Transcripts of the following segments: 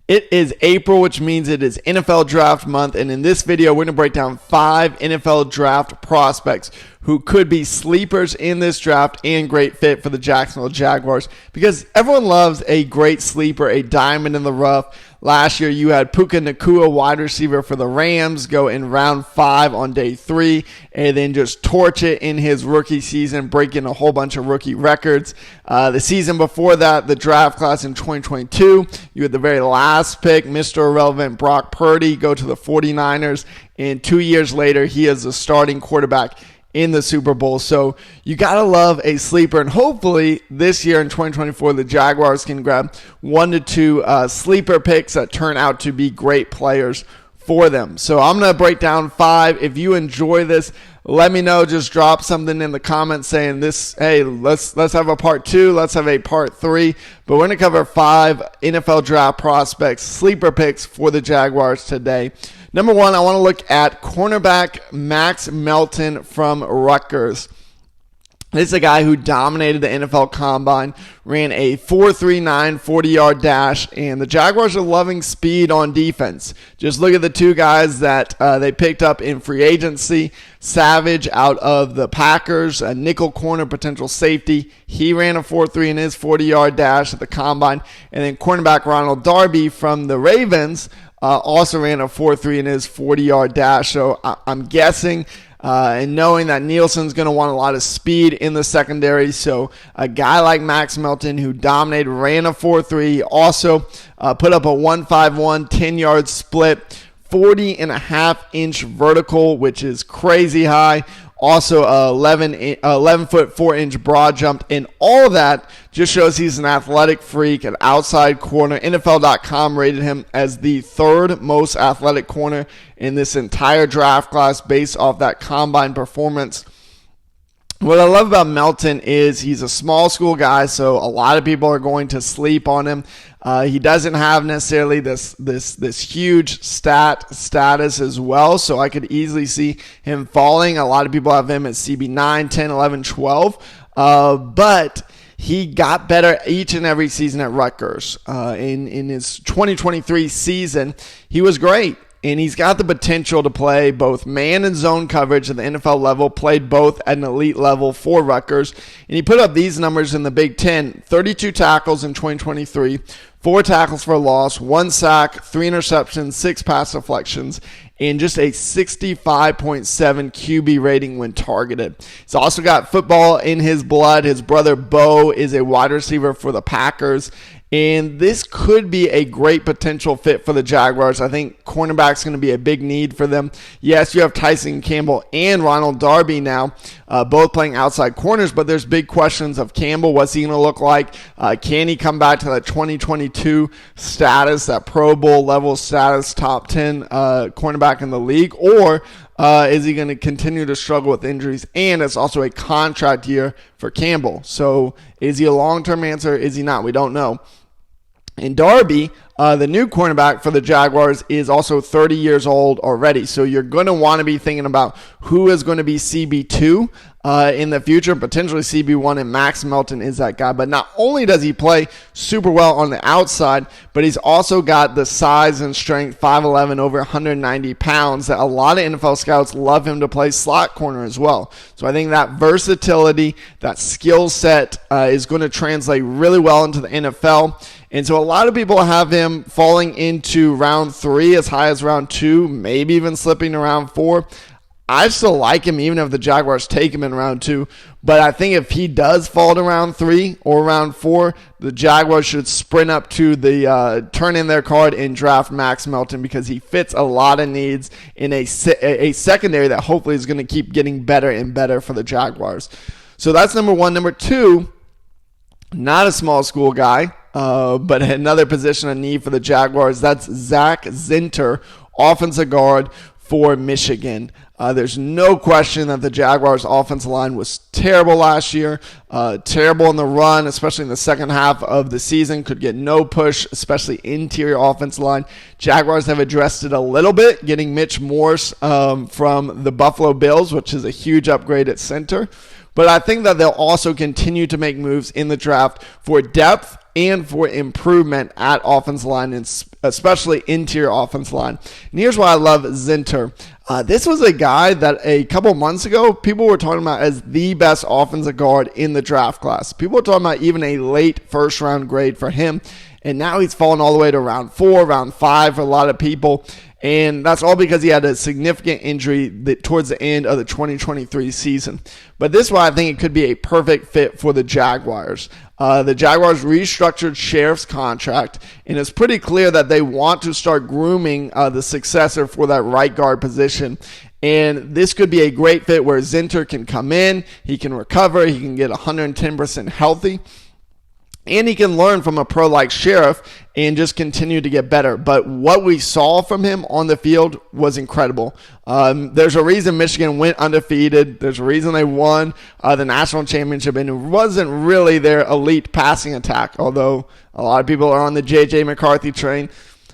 It is April, which means it is NFL Draft Month, and in this video, we're going to break down 5 NFL Draft prospects who could be sleepers in this draft and great fit for the Jacksonville Jaguars, because everyone loves a great sleeper, a diamond in the rough. Last year, you had Puka Nacua, wide receiver for the Rams, go in round 5 on day 3, and then just torch it in his rookie season, breaking a whole bunch of rookie records. The season before that, the draft class in 2022, you had the very last pick, Mr. Irrelevant Brock Purdy, go to the 49ers, and 2 years later, he is the starting quarterback in the Super Bowl. So you got to love a sleeper, and hopefully this year in 2024, the Jaguars can grab 1 to 2 sleeper picks that turn out to be great players for them. So I'm going to break down 5. If you enjoy this, let me know. Just drop something in the comments saying this, hey, let's have a part 2, let's have a part 3. But we're going to cover 5 NFL draft prospects, sleeper picks for the Jaguars today. Number 1, I want to look at cornerback Max Melton from Rutgers. This is a guy who dominated the NFL Combine, ran a 4.39 40-yard dash, and the Jaguars are loving speed on defense. Just look at the 2 guys that they picked up in free agency. Savage out of the Packers, a nickel corner potential safety. He ran a 4.3 in his 40-yard dash at the Combine. And then cornerback Ronald Darby from the Ravens also ran a 4.3 in his 40-yard dash. So I'm guessing and knowing that Nielsen's going to want a lot of speed in the secondary. So a guy like Max Melton, who dominated, ran a 4.3, also put up a 1.51 10-yard split, 40.5-inch vertical, which is crazy high. Also, 11 foot 4-inch broad jump, and all that just shows he's an athletic freak, an outside corner. NFL.com rated him as the 3rd most athletic corner in this entire draft class based off that combine performance. What I love about Melton is he's a small school guy, so a lot of people are going to sleep on him. He doesn't have necessarily this huge status as well, so I could easily see him falling. A lot of people have him at CB 9, 10, 11, 12, but he got better each and every season at Rutgers. In his 2023 season, he was great. And he's got the potential to play both man and zone coverage at the NFL level, played both at an elite level for Rutgers. And he put up these numbers in the Big Ten: 32 tackles in 2023, 4 tackles for a loss, 1 sack, 3 interceptions, 6 pass deflections, and just a 65.7 QB rating when targeted. He's also got football in his blood. His brother Bo is a wide receiver for the Packers. And this could be a great potential fit for the Jaguars. I think cornerback's going to be a big need for them. Yes, you have Tyson Campbell and Ronald Darby now, both playing outside corners, but there's big questions of Campbell. What's he going to look like? Can he come back to that 2022 status, that Pro Bowl level status, top 10 cornerback in the league? Or is he going to continue to struggle with injuries? And it's also a contract year for Campbell. So is he a long-term answer? Is he not? We don't know. And Darby, the new cornerback for the Jaguars, is also 30 years old already. So you're going to want to be thinking about who is going to be CB2 in the future, potentially CB1, and Max Melton is that guy. But not only does he play super well on the outside, but he's also got the size and strength, 5'11", over 190 pounds, that a lot of NFL scouts love him to play slot corner as well. So I think that versatility, that skill set is going to translate really well into the NFL. And so a lot of people have him falling into round 3, as high as round 2, maybe even slipping to round 4. I still like him even if the Jaguars take him in round 2. But I think if he does fall to round 3 or round 4, the Jaguars should sprint up to the turn in their card and draft Max Melton, because he fits a lot of needs in a secondary that hopefully is going to keep getting better and better for the Jaguars. So that's number 1. Number 2, not a small school guy, but another position of need for the Jaguars. That's Zak Zinter, offensive guard for Michigan. There's no question that the Jaguars' offensive line was terrible last year, terrible in the run, especially in the second half of the season, could get no push, especially interior offensive line. Jaguars have addressed it a little bit, getting Mitch Morse from the Buffalo Bills, which is a huge upgrade at center. but I think that they'll also continue to make moves in the draft for depth and for improvement at offensive line, and especially interior offensive line. And here's why I love Zinter. This was a guy that a couple months ago, people were talking about as the best offensive guard in the draft class. People were talking about even a late first-round grade for him, and now he's fallen all the way to round 4, round 5 for a lot of people. And that's all because he had a significant injury towards the end of the 2023 season. But this is why I think it could be a perfect fit for the Jaguars. The Jaguars restructured Sheriff's contract, and it's pretty clear that they want to start grooming the successor for that right guard position. And this could be a great fit where Zinter can come in, he can recover, he can get 110% healthy, and he can learn from a pro like Sheriff and just continue to get better. But what we saw from him on the field was incredible. There's a reason Michigan went undefeated. There's a reason they won the national championship, and it wasn't really their elite passing attack, although a lot of people are on the J.J. McCarthy train.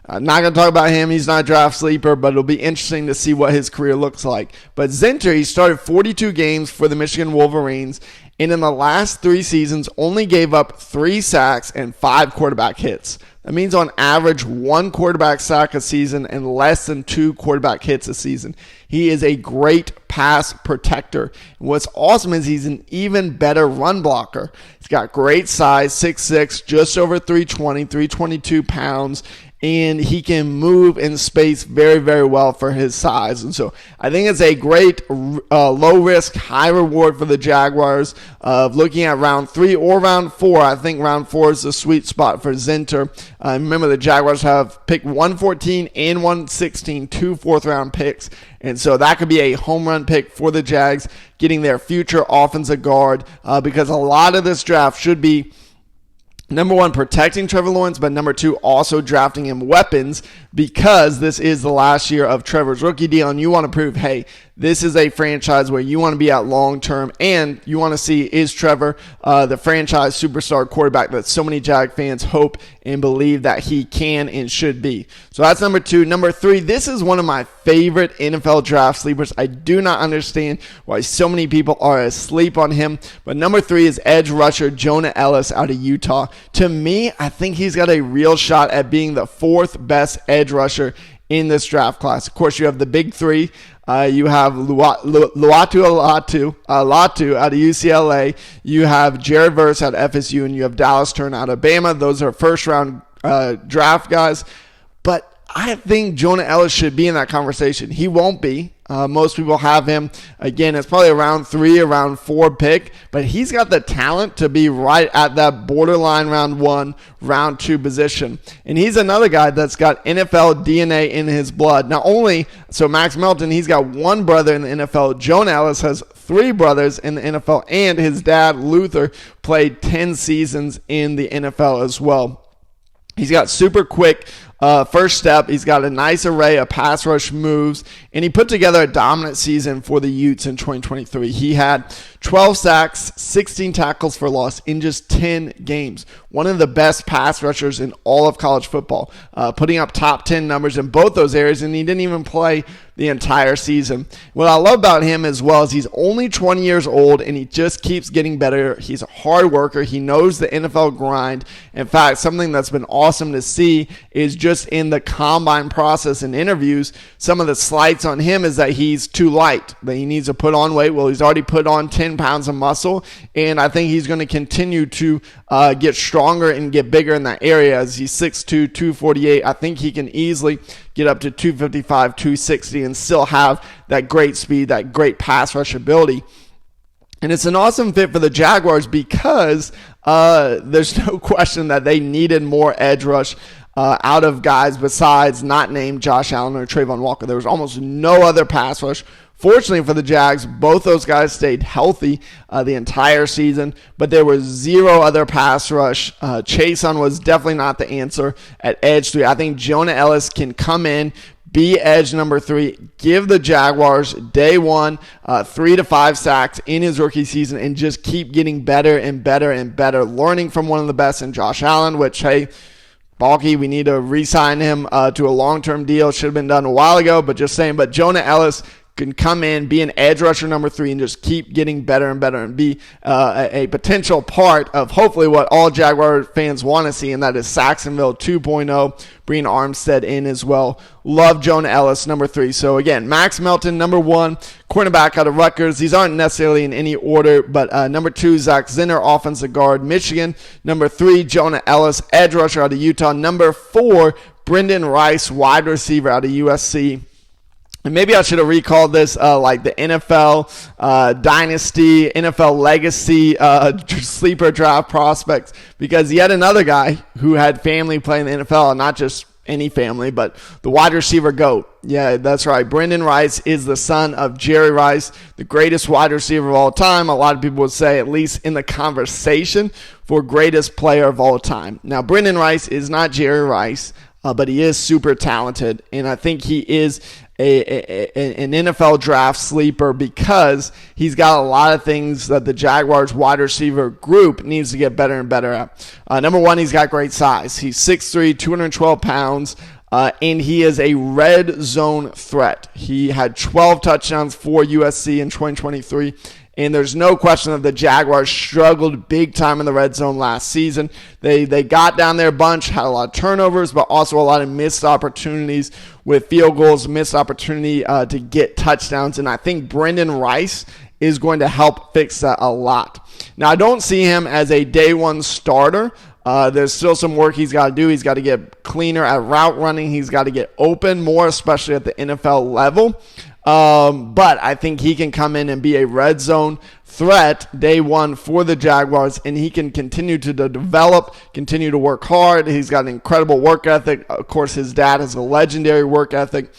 I'm not going to talk about him. He's not a draft sleeper, but it'll be interesting to see what his career looks like. But Zinter, he started 42 games for the Michigan Wolverines, and in the last 3 seasons only gave up 3 sacks and 5 quarterback hits. That means on average 1 quarterback sack a season and less than 2 quarterback hits a season. He is a great pass protector. And what's awesome is he's an even better run blocker. He's got great size, 6'6", just over 320, 322 pounds. And he can move in space very, very well for his size. And so I think it's a great low risk, high reward for the Jaguars of looking at round 3 or round 4. I think round 4 is the sweet spot for Zinter. Remember, the Jaguars have picked 114 and 116, 2 fourth-round picks. And so that could be a home run pick for the Jags, getting their future offensive guard, because a lot of this draft should be, number 1, protecting Trevor Lawrence, but number 2, also drafting him weapons, because this is the last year of Trevor's rookie deal, and you want to prove, hey, this is a franchise where you want to be at long term, and you want to see, is Trevor the franchise superstar quarterback that so many Jag fans hope and believe that he can and should be. So that's number 2. Number 3, this is one of my favorite NFL draft sleepers. I do not understand why so many people are asleep on him, but number 3 is edge rusher Jonah Elliss out of Utah. To me, I think he's got a real shot at being the 4th best edge rusher in this draft class. Of course, you have the big 3. You have Latu out of UCLA. You have Jared Verse out of FSU, and you have Dallas Turner out of Bama. Those are first-round draft guys. But I think Jonah Elliss should be in that conversation. He won't be. Most people have him. Again, it's probably a round 3, a round 4 pick, but he's got the talent to be right at that borderline round 1, round 2 position. And he's another guy that's got NFL DNA in his blood. Not only, so Max Melton, he's got 1 brother in the NFL. Jonah Elliss has 3 brothers in the NFL, and his dad, Luther, played 10 seasons in the NFL as well. He's got super quick first step. He's got a nice array of pass rush moves, and he put together a dominant season for the Utes in 2023. He had 12 sacks, 16 tackles for loss in just 10 games. One of the best pass rushers in all of college football, putting up top 10 numbers in both those areas, and he didn't even play the entire season. What I love about him as well is he's only 20 years old, and he just keeps getting better. He's a hard worker. He knows the NFL grind. In fact, something that's been awesome to see is just in the combine process and interviews, some of the slights on him is that he's too light, that he needs to put on weight. Well, he's already put on 10 pounds of muscle, and I think he's going to continue to get stronger and get bigger in that area. As he's 6'2", 248, I think he can easily get up to 255, 260 and still have that great speed, that great pass rush ability. And it's an awesome fit for the Jaguars because there's no question that they needed more edge rush out of guys besides not named Josh Allen or Trayvon Walker. There was almost no other pass rush. Fortunately for the Jags, both those guys stayed healthy the entire season, but there was 0 other pass rush. Chason was definitely not the answer at edge 3. I think Jonah Elliss can come in, be edge number 3, give the Jaguars day 1 3 to 5 sacks in his rookie season, and just keep getting better and better and better, learning from one of the best in Josh Allen, which, hey, Balky, we need to re-sign him to a long-term deal. Should have been done a while ago, but just saying. But Jonah Elliss, can come in, be an edge rusher number 3, and just keep getting better and better and be a potential part of hopefully what all Jaguar fans want to see, and that is Jacksonville 2.0. Bring Armstead in as well. Love Jonah Elliss, number 3. So again, Max Melton, number 1, cornerback out of Rutgers. These aren't necessarily in any order, but number 2, Zak Zinter, offensive guard, Michigan. Number 3, Jonah Elliss, edge rusher out of Utah. Number 4, Brenden Rice, wide receiver out of USC. And maybe I should have recalled this like the NFL Dynasty, NFL Legacy sleeper draft prospects, because yet another guy who had family playing in the NFL, not just any family, but the wide receiver GOAT. Yeah, that's right. Brenden Rice is the son of Jerry Rice, the greatest wide receiver of all time. A lot of people would say, at least in the conversation, for greatest player of all time. Now, Brenden Rice is not Jerry Rice, but he is super talented, and I think he is an NFL draft sleeper because he's got a lot of things that the Jaguars wide receiver group needs to get better and better at. Number 1, he's got great size. He's 6'3", 212 pounds, and he is a red zone threat. He had 12 touchdowns for USC in 2023. And there's no question that the Jaguars struggled big time in the red zone last season. They got down there a bunch, had a lot of turnovers, but also a lot of missed opportunities with field goals, missed opportunity to get touchdowns. And I think Brenden Rice is going to help fix that a lot. Now, I don't see him as a day one starter. There's still some work he's got to do. He's got to get cleaner at route running. He's got to get open more, especially at the NFL level. But I think he can come in and be a red zone threat day one for the Jaguars, and he can continue to develop, continue to work hard. He's got an incredible work ethic. Of course, his dad has a legendary work ethic.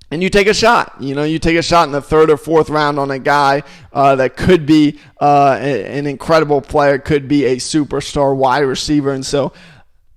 And you take a shot. You take a shot in the 3rd or 4th round on a guy that could be an incredible player, could be a superstar wide receiver.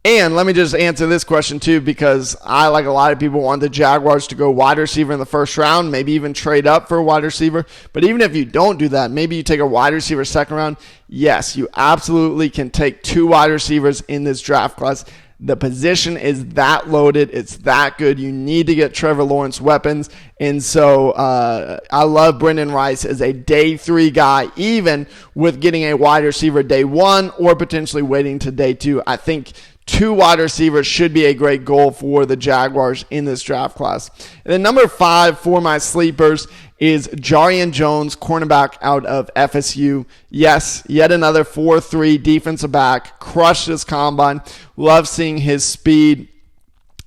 And let me just answer this question too, because I, like a lot of people, want the Jaguars to go wide receiver in the 1st round, maybe even trade up for a wide receiver. But even if you don't do that, maybe you take a wide receiver 2nd round. Yes, you absolutely can take 2 wide receivers in this draft class. The position is that loaded. It's that good. You need to get Trevor Lawrence weapons. And so I love Brenden Rice as a day 3 guy, even with getting a wide receiver day 1 or potentially waiting to day 2. I think 2 wide receivers should be a great goal for the Jaguars in this draft class. And then number 5 for my sleepers is Jarrian Jones, cornerback out of FSU. Yes, yet another 4'3" defensive back. Crushed his combine. Love seeing his speed.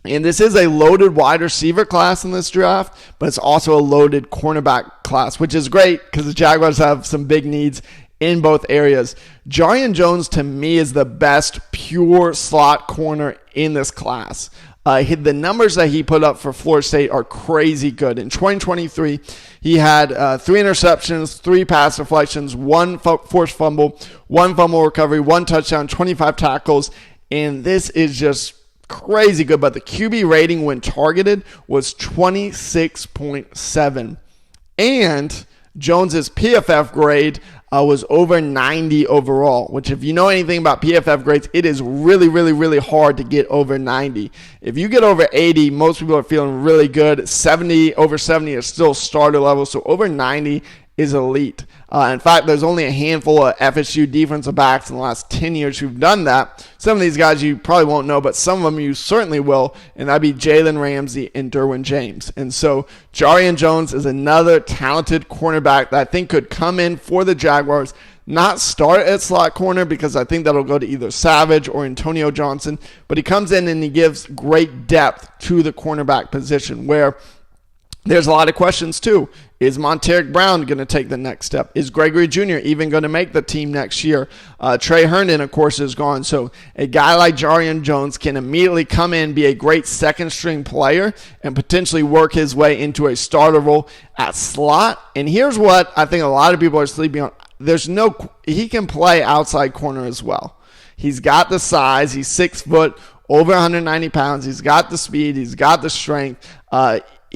And this is a loaded wide receiver class in this draft, but it's also a loaded cornerback class, which is great because the Jaguars have some big needs in both areas. Jarrian Jones, to me, is the best pure slot corner in this class. The numbers that he put up for Florida State are crazy good. In 2023, he had 3 interceptions, 3 pass deflections, 1 forced fumble, 1 fumble recovery, 1 touchdown, 25 tackles, and this is just crazy good. But the QB rating when targeted was 26.7. And Jones's PFF grade was over 90 overall, which, if you know anything about PFF grades, it is really, really, really hard to get over 90. If you get over 80, most people are feeling really good. Over 70 is still starter level, so over 90 is elite. In fact, there's only a handful of FSU defensive backs in the last 10 years who've done that. Some of these guys you probably won't know, but some of them you certainly will, and that'd be Jalen Ramsey and Derwin James. And so Jarrian Jones is another talented cornerback that I think could come in for the Jaguars, not start at slot corner because I think that'll go to either Savage or Antonio Johnson, but he comes in and he gives great depth to the cornerback position, where there's a lot of questions too. Is Monteric Brown going to take the next step? Is Gregory Jr. even going to make the team next year? Trey Herndon, of course, is gone. So a guy like Jarrian Jones can immediately come in, be a great second-string player, and potentially work his way into a starter role at slot. And here's what I think a lot of people are sleeping on. He can play outside corner as well. He's got the size. He's 6 foot, over 190 pounds. He's got the speed. He's got the strength.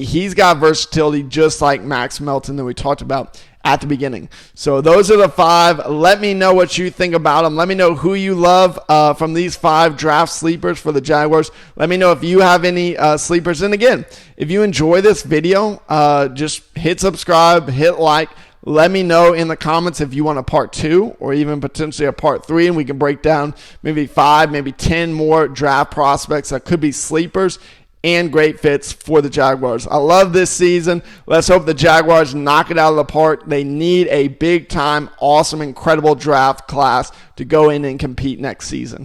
He's got versatility just like Max Melton that we talked about at the beginning. So those are the 5. Let me know what you think about them. Let me know who you love from these 5 draft sleepers for the Jaguars. Let me know if you have any sleepers. And again, if you enjoy this video, just hit subscribe, hit like. Let me know in the comments if you want a part 2 or even potentially a part 3, and we can break down maybe 5, maybe 10 more draft prospects that could be sleepers and great fits for the Jaguars. I love this season. Let's hope the Jaguars knock it out of the park. They need a big-time, awesome, incredible draft class to go in and compete next season.